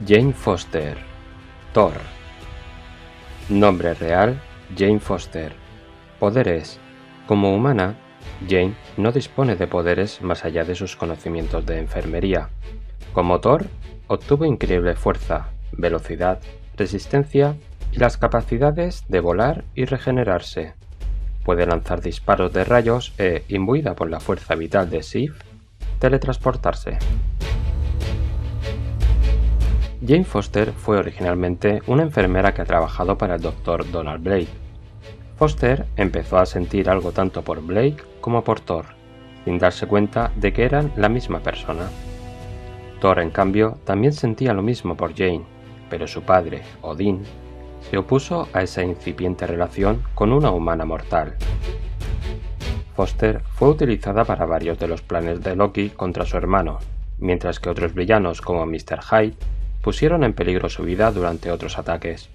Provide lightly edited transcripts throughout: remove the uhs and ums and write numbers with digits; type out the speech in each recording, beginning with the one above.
Jane Foster, Thor. Nombre real: Jane Foster. Poderes: como humana, Jane no dispone de poderes más allá de sus conocimientos de enfermería. Como Thor, obtuvo increíble fuerza, velocidad, resistencia y las capacidades de volar y regenerarse. Puede lanzar disparos de rayos e, imbuida por la fuerza vital de Sif, teletransportarse. Jane Foster fue originalmente una enfermera que ha trabajado para el Dr. Donald Blake. Foster empezó a sentir algo tanto por Blake como por Thor, sin darse cuenta de que eran la misma persona. Thor, en cambio, también sentía lo mismo por Jane, pero su padre, Odín, se opuso a esa incipiente relación con una humana mortal. Foster fue utilizada para varios de los planes de Loki contra su hermano, mientras que otros villanos como Mr. Hyde pusieron en peligro su vida durante otros ataques.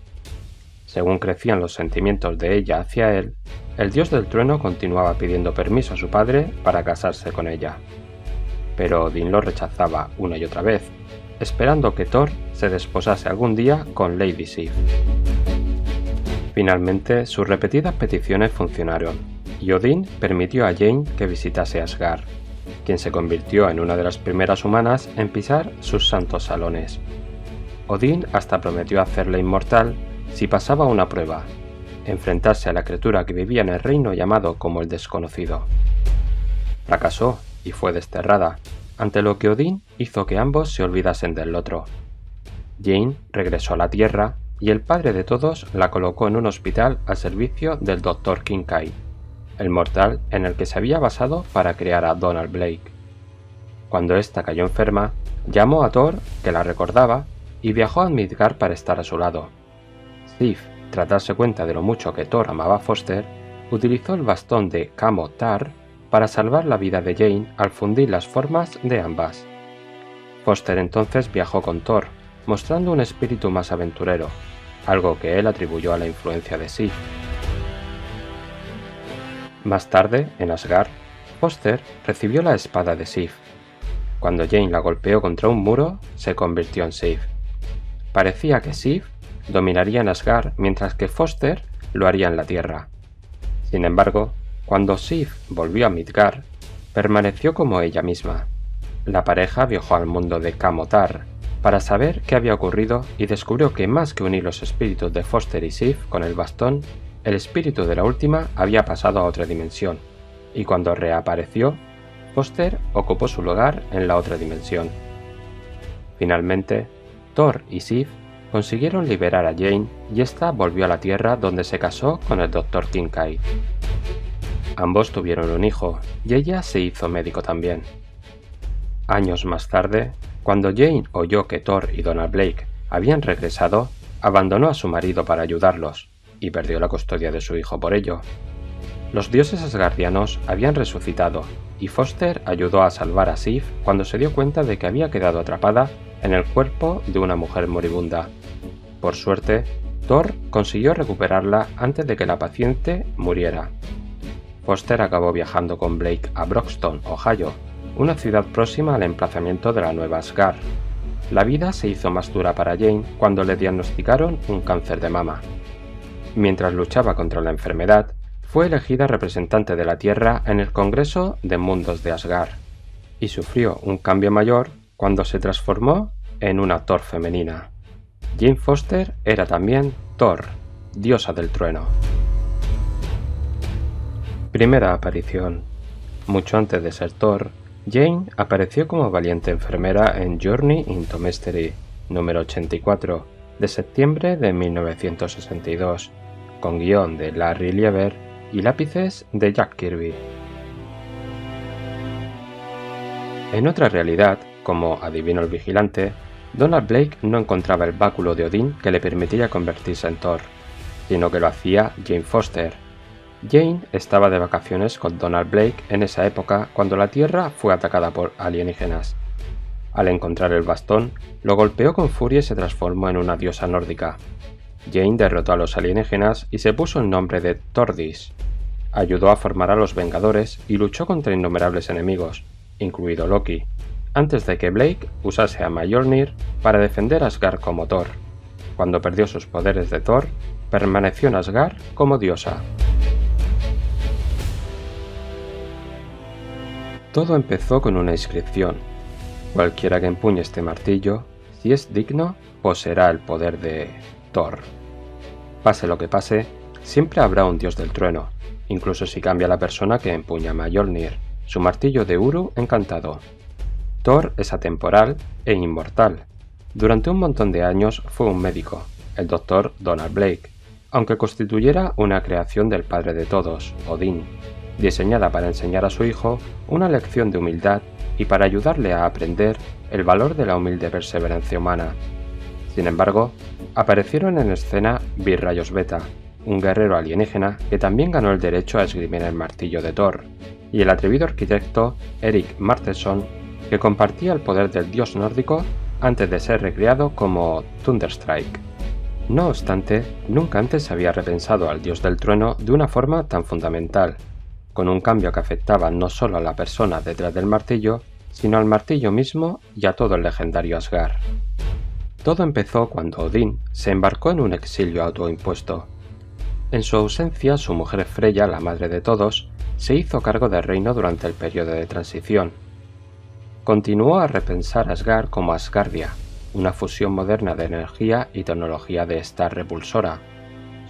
Según crecían los sentimientos de ella hacia él, el dios del trueno continuaba pidiendo permiso a su padre para casarse con ella. Pero Odín lo rechazaba una y otra vez, esperando que Thor se desposase algún día con Lady Sif. Finalmente, sus repetidas peticiones funcionaron, y Odín permitió a Jane que visitase Asgard, quien se convirtió en una de las primeras humanas en pisar sus santos salones. Odín hasta prometió hacerla inmortal si pasaba una prueba: enfrentarse a la criatura que vivía en el reino llamado como el Desconocido. Fracasó y fue desterrada, ante lo que Odín hizo que ambos se olvidasen del otro. Jane regresó a la Tierra y el padre de todos la colocó en un hospital al servicio del Dr. Kincaid, el mortal en el que se había basado para crear a Donald Blake. Cuando ésta cayó enferma, llamó a Thor, que la recordaba, y viajó a Midgard para estar a su lado. Sif, tras darse cuenta de lo mucho que Thor amaba a Foster, utilizó el bastón de Kamo-Tar para salvar la vida de Jane al fundir las formas de ambas. Foster entonces viajó con Thor, mostrando un espíritu más aventurero, algo que él atribuyó a la influencia de Sif. Más tarde, en Asgard, Foster recibió la espada de Sif. Cuando Jane la golpeó contra un muro, se convirtió en Sif. Parecía que Sif dominaría en Asgard mientras que Foster lo haría en la Tierra. Sin embargo, cuando Sif volvió a Midgard, permaneció como ella misma. La pareja viajó al mundo de Kamo-Tar para saber qué había ocurrido y descubrió que más que unir los espíritus de Foster y Sif con el bastón, el espíritu de la última había pasado a otra dimensión, y cuando reapareció, Foster ocupó su lugar en la otra dimensión. Finalmente, Thor y Sif consiguieron liberar a Jane y ésta volvió a la Tierra, donde se casó con el Dr. Kincaid. Ambos tuvieron un hijo y ella se hizo médico también. Años más tarde, cuando Jane oyó que Thor y Donald Blake habían regresado, abandonó a su marido para ayudarlos y perdió la custodia de su hijo por ello. Los dioses asgardianos habían resucitado y Foster ayudó a salvar a Sif cuando se dio cuenta de que había quedado atrapada en el cuerpo de una mujer moribunda. Por suerte, Thor consiguió recuperarla antes de que la paciente muriera. Foster acabó viajando con Blake a Broxton, Ohio, una ciudad próxima al emplazamiento de la nueva Asgard. La vida se hizo más dura para Jane cuando le diagnosticaron un cáncer de mama. Mientras luchaba contra la enfermedad, fue elegida representante de la Tierra en el Congreso de Mundos de Asgard, y sufrió un cambio mayor cuando se transformó en una Thor femenina. Jane Foster era también Thor, diosa del trueno. Primera aparición. Mucho antes de ser Thor, Jane apareció como valiente enfermera en Journey into Mystery, número 84, de septiembre de 1962, con guión de Larry Lieber y lápices de Jack Kirby. En otra realidad, como adivino el vigilante, Donald Blake no encontraba el báculo de Odín que le permitiría convertirse en Thor, sino que lo hacía Jane Foster. Jane estaba de vacaciones con Donald Blake en esa época cuando la Tierra fue atacada por alienígenas. Al encontrar el bastón, lo golpeó con furia y se transformó en una diosa nórdica. Jane derrotó a los alienígenas y se puso el nombre de Tordis. Ayudó a formar a los Vengadores y luchó contra innumerables enemigos, incluido Loki, antes de que Blake usase a Mjolnir para defender Asgard como Thor. Cuando perdió sus poderes de Thor, permaneció en Asgard como diosa. Todo empezó con una inscripción. Cualquiera que empuñe este martillo, si es digno, poseerá el poder de Thor. Pase lo que pase, siempre habrá un dios del trueno, incluso si cambia la persona que empuña Mjolnir, su martillo de Uru encantado. Thor es atemporal e inmortal. Durante un montón de años fue un médico, el Dr. Donald Blake, aunque constituyera una creación del padre de todos, Odín, diseñada para enseñar a su hijo una lección de humildad y para ayudarle a aprender el valor de la humilde perseverancia humana. Sin embargo, aparecieron en escena Vir-Rayos Beta, un guerrero alienígena que también ganó el derecho a esgrimir el martillo de Thor, y el atrevido arquitecto Erik Marteson, que compartía el poder del dios nórdico antes de ser recreado como Thunderstrike. No obstante, nunca antes se había repensado al dios del trueno de una forma tan fundamental, con un cambio que afectaba no solo a la persona detrás del martillo, sino al martillo mismo y a todo el legendario Asgard. Todo empezó cuando Odín se embarcó en un exilio autoimpuesto. En su ausencia, su mujer Freya, la madre de todos, se hizo cargo del reino durante el periodo de transición. Continuó a repensar Asgard como Asgardia, una fusión moderna de energía y tecnología de Star repulsora.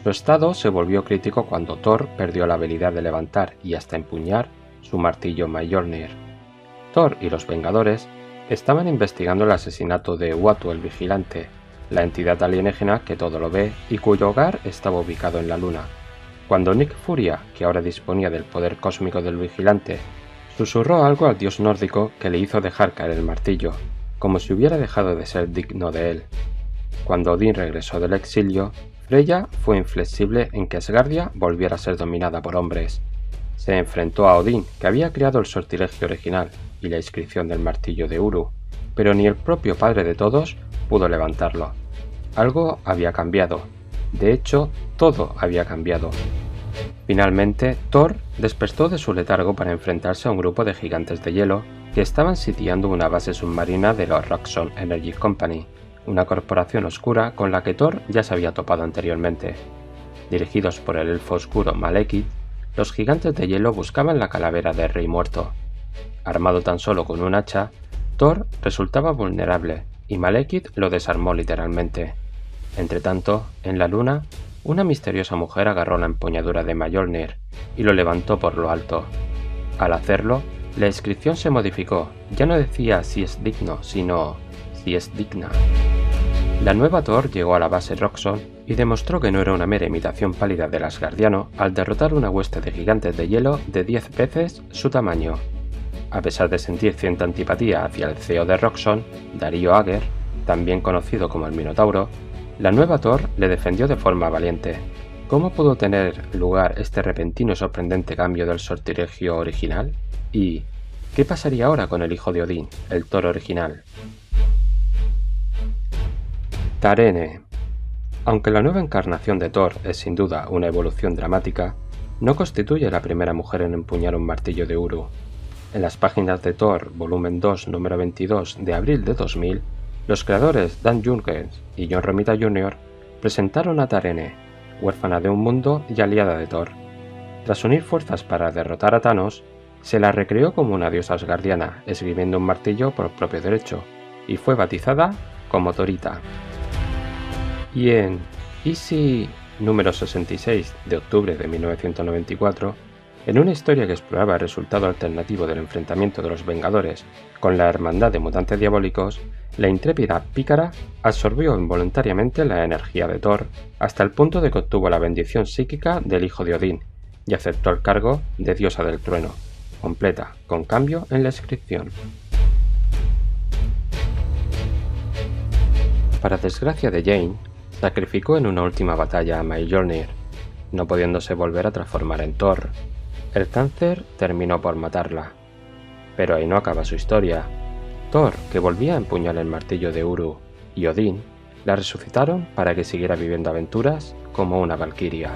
Su estado se volvió crítico cuando Thor perdió la habilidad de levantar y hasta empuñar su martillo Mjolnir. Thor y los Vengadores estaban investigando el asesinato de Uatu el Vigilante, la entidad alienígena que todo lo ve y cuyo hogar estaba ubicado en la Luna, cuando Nick Furia, que ahora disponía del poder cósmico del Vigilante, susurró algo al dios nórdico que le hizo dejar caer el martillo, como si hubiera dejado de ser digno de él. Cuando Odín regresó del exilio, Freya fue inflexible en que Asgardia volviera a ser dominada por hombres. Se enfrentó a Odín, que había creado el sortilegio original y la inscripción del martillo de Uru, pero ni el propio padre de todos pudo levantarlo. Algo había cambiado. De hecho, todo había cambiado. Finalmente, Thor despertó de su letargo para enfrentarse a un grupo de gigantes de hielo que estaban sitiando una base submarina de la Roxxon Energy Company, una corporación oscura con la que Thor ya se había topado anteriormente. Dirigidos por el elfo oscuro Malekith, los gigantes de hielo buscaban la calavera del rey muerto. Armado tan solo con un hacha, Thor resultaba vulnerable y Malekith lo desarmó literalmente. Entretanto, en la luna, una misteriosa mujer agarró la empuñadura de Mjolnir y lo levantó por lo alto. Al hacerlo, la inscripción se modificó, ya no decía si es digno, sino si es digna. La nueva Thor llegó a la base Roxxon y demostró que no era una mera imitación pálida del asgardiano al derrotar una hueste de gigantes de hielo de 10 veces su tamaño. A pesar de sentir cierta antipatía hacia el CEO de Roxxon, Darío Agger, también conocido como el Minotauro, la nueva Thor le defendió de forma valiente. ¿Cómo pudo tener lugar este repentino y sorprendente cambio del sortilegio original? ¿Y qué pasaría ahora con el hijo de Odín, el Thor original? Tarene. Aunque la nueva encarnación de Thor es sin duda una evolución dramática, no constituye la primera mujer en empuñar un martillo de Uru. En las páginas de Thor, volumen 2, número 22 de abril de 2000, los creadores Dan Jurgens y John Romita Jr. presentaron a Tarene, huérfana de un mundo y aliada de Thor. Tras unir fuerzas para derrotar a Thanos, se la recreó como una diosa asgardiana, esgrimiendo un martillo por propio derecho, y fue bautizada como Thorita. Y en Easy número 66 de octubre de 1994, en una historia que exploraba el resultado alternativo del enfrentamiento de los Vengadores con la Hermandad de Mutantes Diabólicos, la intrépida Pícara absorbió involuntariamente la energía de Thor hasta el punto de que obtuvo la bendición psíquica del hijo de Odín y aceptó el cargo de diosa del trueno, completa, con cambio en la inscripción. Para desgracia de Jane, sacrificó en una última batalla a Mjolnir, no pudiéndose volver a transformar en Thor. El cáncer terminó por matarla. Pero ahí no acaba su historia. Thor, que volvía a empuñar el martillo de Uru, y Odín, la resucitaron para que siguiera viviendo aventuras como una valquiria.